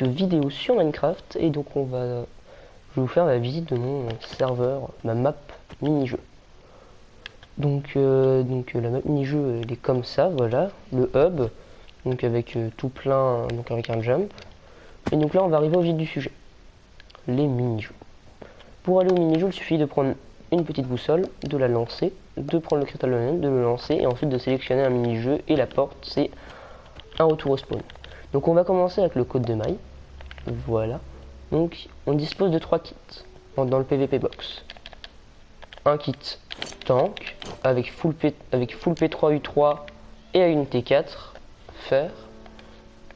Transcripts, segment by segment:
vidéo sur Minecraft et donc je vais vous faire la visite de mon serveur, ma map mini-jeu. Donc la map mini-jeu elle est comme ça, voilà, le hub, donc avec tout plein, donc avec un jump. Et donc là on va arriver au vif du sujet, les mini-jeux. Pour aller au mini-jeu, il suffit de prendre une petite boussole, de la lancer, de prendre le cristal de le lancer et ensuite de sélectionner un mini-jeu et la porte c'est un retour au spawn. Donc on va commencer avec le code de maille. Voilà. Donc on dispose de 3 kits dans le PVP box. Un kit tank avec full P3U3 et à une T4 fer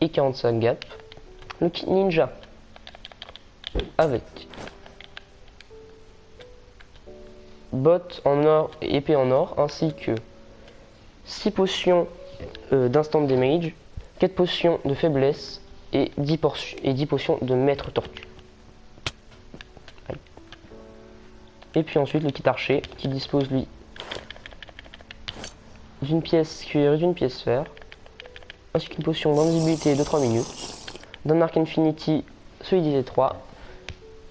et 45 gap. Le kit ninja avec bottes en or et épée en or ainsi que 6 potions d'instant damage, 4 potions de faiblesse et 10 potions de maître tortue. Et puis ensuite le kit archer qui dispose lui d'une pièce cuir et d'une pièce fer, ainsi qu'une potion d'invisibilité de 3 minutes, d'un arc infinity solidité 3,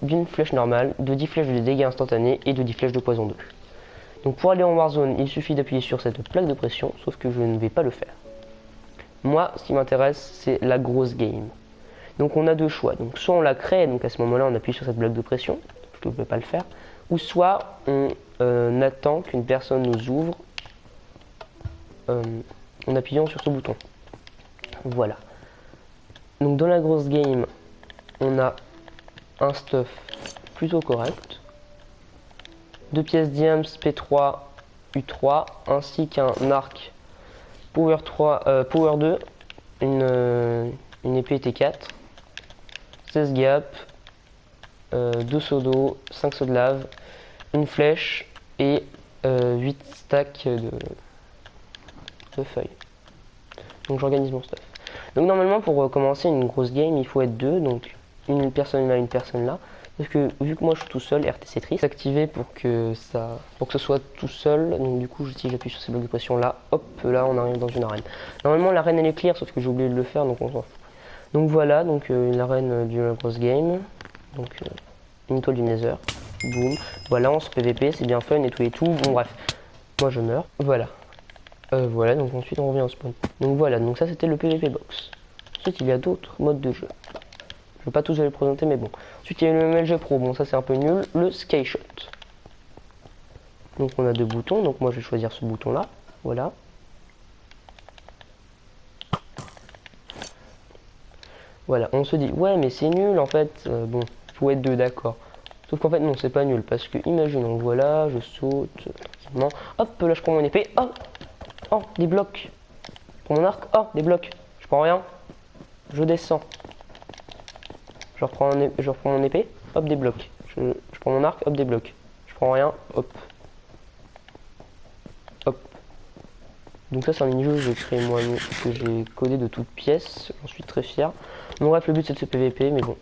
d'une flèche normale, de 10 flèches de dégâts instantanés et de 10 flèches de poison 2. Donc pour aller en Warzone, il suffit d'appuyer sur cette plaque de pression, sauf que je ne vais pas le faire. Moi, ce qui m'intéresse, c'est la grosse game. Donc on a deux choix. Donc soit on la crée, donc à ce moment-là on appuie sur cette plaque de pression, je ne peux pas le faire, ou soit on attend qu'une personne nous ouvre en appuyant sur ce bouton. Voilà. Donc dans la grosse game, on a un stuff plutôt correct, 2 pièces diams P3 U3 ainsi qu'un arc Power 2, une épée T4, 16 gap, 2 seaux d'eau, 5 seaux de lave, une flèche et 8 stacks de feuilles. Donc j'organise mon stuff. Donc normalement pour commencer une grosse game il faut être deux, donc une personne là, une personne là. Parce que vu que moi je suis tout seul, RTC Trice activé pour que ce soit tout seul. Donc du coup si j'appuie sur ces blocs de pression là, hop là on arrive dans une arène. Normalement l'arène elle est clear sauf que j'ai oublié de le faire donc on s'en fout. Donc voilà, donc l'arène de la grosse game. Donc une étoile du Nether. Boum. Voilà on se PVP, c'est bien fun et tout et tout. Bon bref. Moi je meurs. Voilà. Voilà, donc ensuite on revient au spawn. Donc voilà, donc ça c'était le PVP box. Ensuite il y a d'autres modes de jeu. Je vais pas tous les présenter mais bon. Ensuite il y a le MLG Pro, bon ça c'est un peu nul. Le Skyshot. Donc on a deux boutons, donc moi je vais choisir ce bouton là. Voilà. Voilà, on se dit ouais mais c'est nul en fait. Bon, faut être deux d'accord. Sauf qu'en fait non c'est pas nul parce que imaginons voilà, je saute tranquillement. Hop là je prends mon épée. Hop. Oh, des blocs. Pour mon arc, oh, des blocs. Je prends rien. Je descends. Je reprends mon épée, hop, des blocs. Je prends mon arc, hop, des blocs. Je prends rien, hop. Hop. Donc ça c'est un mini-jeu que j'ai créé moi, que j'ai codé de toutes pièces. J'en suis très fier. Bon bref, le but c'est de se PVP, mais bon.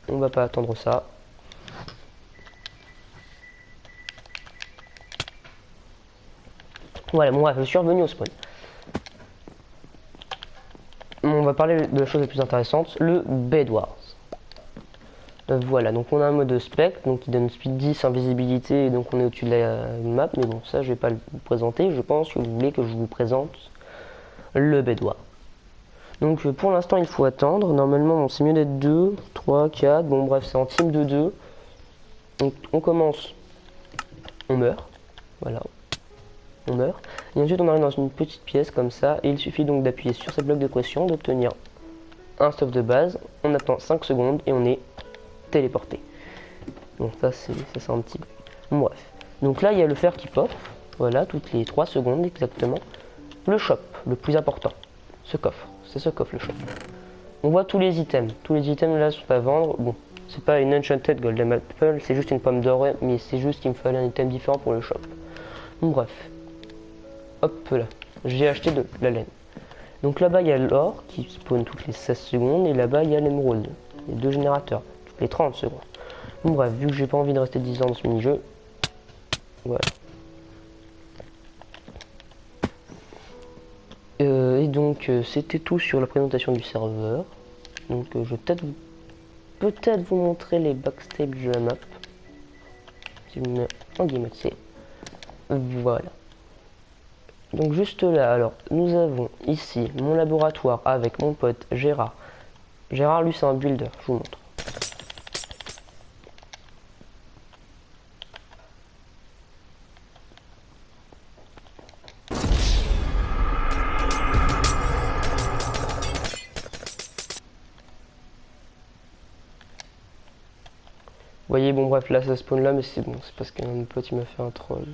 On va pas attendre ça. Voilà, bon bref, je suis revenu au spawn. On va parler de la chose la plus intéressante, le Bed Wars. Voilà, donc on a un mode spec, donc qui donne speed 10, invisibilité, et donc on est au-dessus de la map, mais bon, ça je vais pas le présenter, je pense que vous voulez que je vous présente le Bed Wars. Donc pour l'instant il faut attendre, normalement bon, c'est mieux d'être 2, 3, 4, bon bref c'est en team de 2. Donc on commence, on meurt, voilà. On meurt. Et ensuite on arrive dans une petite pièce comme ça et il suffit donc d'appuyer sur cette bloc de pression, d'obtenir un stuff de base, on attend 5 secondes et on est téléporté. Donc ça c'est un petit bug. Bon, bref. Donc là il y a le fer qui pop, voilà, toutes les 3 secondes exactement. Le shop, le plus important, ce coffre, c'est ce coffre le shop. On voit tous les items là sont à vendre. Bon, c'est pas une enchanted golden apple, c'est juste une pomme dorée, mais c'est juste qu'il me fallait un item différent pour le shop. Bon bref. Hop là, j'ai acheté de la laine. Donc là-bas il y a l'or qui spawn toutes les 16 secondes et là-bas il y a l'émeraude, les deux générateurs, toutes les 30 secondes. Bon bref, vu que j'ai pas envie de rester 10 ans dans ce mini-jeu, voilà. Et donc c'était tout sur la présentation du serveur. Donc je vais peut-être vous montrer les backstage de la map. Si je me mets en guillemets, c'est voilà. Donc juste là, alors nous avons ici mon laboratoire avec mon pote Gérard. Gérard, lui, c'est un builder, je vous montre. Vous voyez, bon bref, là ça spawn là, mais c'est bon, c'est parce que mon pote il m'a fait un troll.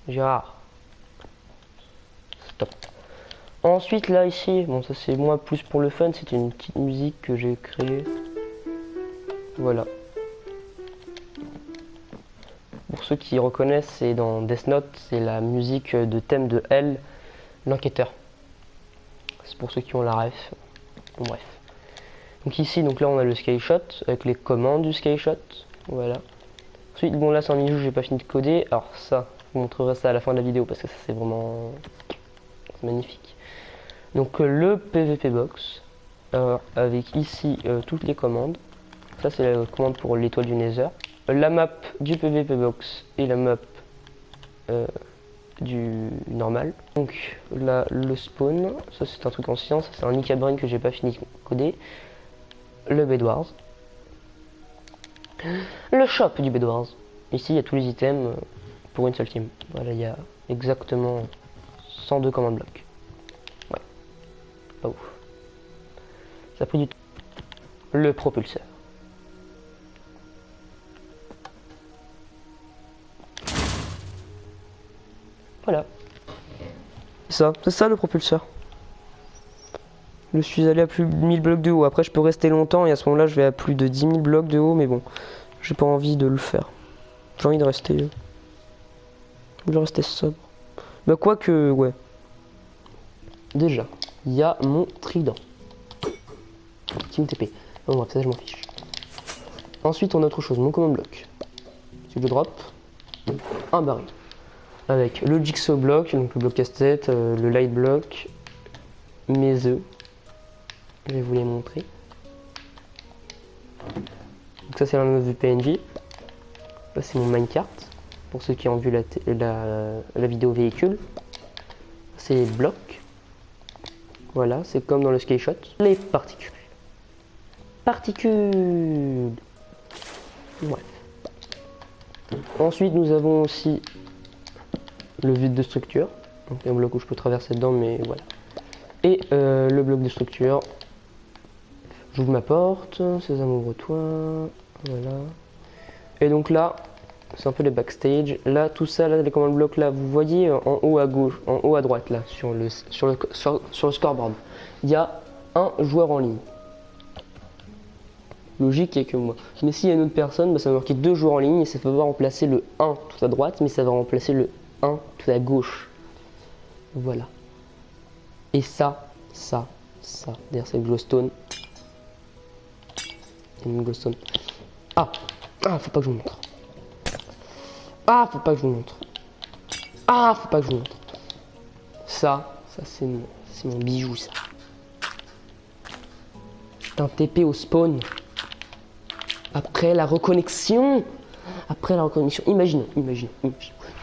Gérard. Stop. Ensuite là ici, bon ça c'est moi plus pour le fun, c'était une petite musique que j'ai créée. Voilà. Pour ceux qui reconnaissent, c'est dans Death Note, c'est la musique de thème de L, l'enquêteur. C'est pour ceux qui ont la ref. Bon bref. Donc ici, donc là on a le Skyshot avec les commandes du Skyshot. Voilà. Ensuite, bon là c'est un bijou, j'ai pas fini de coder. Alors ça, je vous montrerai ça à la fin de la vidéo parce que ça c'est vraiment magnifique. Donc le PVP box avec ici toutes les commandes. Ça c'est la commande pour l'étoile du Nether. La map du PVP box et la map du normal. Donc là le spawn, ça c'est un truc ancien, ça c'est un Nicabrin que j'ai pas fini de coder. Le Bedwars. Le shop du Bedwars. Ici il y a tous les items pour une seule team. Voilà, il y a exactement 102 commandes blocs. Ouais, pas ouf. Ça a pris du temps. Le propulseur. Voilà. C'est ça le propulseur. Je suis allé à plus de 1000 blocs de haut. Après, je peux rester longtemps et à ce moment-là, je vais à plus de 10 000 blocs de haut. Mais bon, j'ai pas envie de le faire. J'ai envie de rester. Je vais rester sobre. Bah, quoique, ouais. Déjà, il y a mon trident. Team TP. Bon, bref, ça, je m'en fiche. Ensuite, on a autre chose. Mon command block. Si je drop, un baril. Avec le jigsaw block, donc le bloc casse-tête, le light block, mes œufs. Je vais vous les montrer. Donc ça c'est un de PNJ. Là c'est mon minecart. Pour ceux qui ont vu la vidéo véhicule. C'est les blocs. Voilà, c'est comme dans le Skyshot. Les particules. Particules. Bref. Ensuite nous avons aussi le vide de structure. Donc un bloc où je peux traverser dedans, mais voilà. Et le bloc de structure. J'ouvre ma porte, Sésame ouvre-toi, voilà. Et donc là, c'est un peu les backstage. Là, tout ça, là, les commandes blocs là, vous voyez en haut à gauche, en haut à droite là, sur le scoreboard, il y a un joueur en ligne. Logique, il n'y a que moi. Mais s'il y a une autre personne, bah, ça va marquer 2 joueurs en ligne et ça va pas remplacer le 1 tout à droite, mais ça va remplacer le 1 tout à gauche. Voilà. Et ça, derrière c'est le glowstone. Une glowstone. Ah, faut pas que je vous montre. Ah, faut pas que je vous montre. Ah, faut pas que je vous montre. Ça c'est mon bijou, ça. C'est un TP au spawn. Après la reconnexion. Imaginons.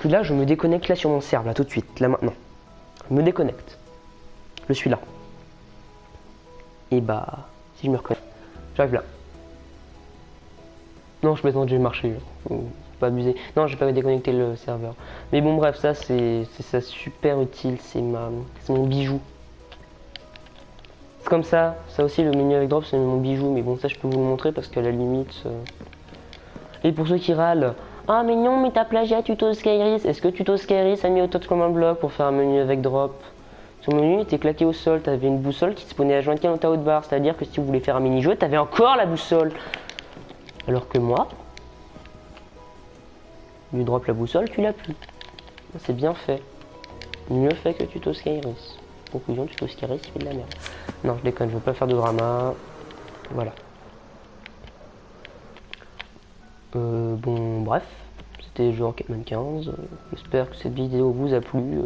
Puis là, je me déconnecte là sur mon serve, là tout de suite, là maintenant. Je me déconnecte. Je suis là. Et bah, si je me reconnecte, j'arrive là. Non, je m'attends que j'ai marché. Faut pas abuser. Non, j'ai pas déconnecté le serveur. Mais bon, bref, ça c'est ça super utile. C'est mon bijou. C'est comme ça. Ça aussi, le menu avec drop, c'est mon bijou. Mais bon, ça je peux vous le montrer parce qu'à la limite. Et pour ceux qui râlent, ah mais non, mais t'as plagiat Tuto Skyris. Est-ce que Tuto Skyris a mis auto de command block pour faire un menu avec drop? Son menu était claqué au sol. T'avais une boussole qui se spawnait à joindre dans ta haute barre. C'est-à-dire que si tu voulais faire un mini-jeu, t'avais encore la boussole. Alors que moi, lui drop la boussole, tu l'as plus. C'est bien fait. Mieux fait que Tuto Skyris. Conclusion, Tuto Skyris, il fait de la merde. Non, je déconne, je veux pas faire de drama. Voilà. Bon, bref. C'était Jeu en Catman 15. J'espère que cette vidéo vous a plu.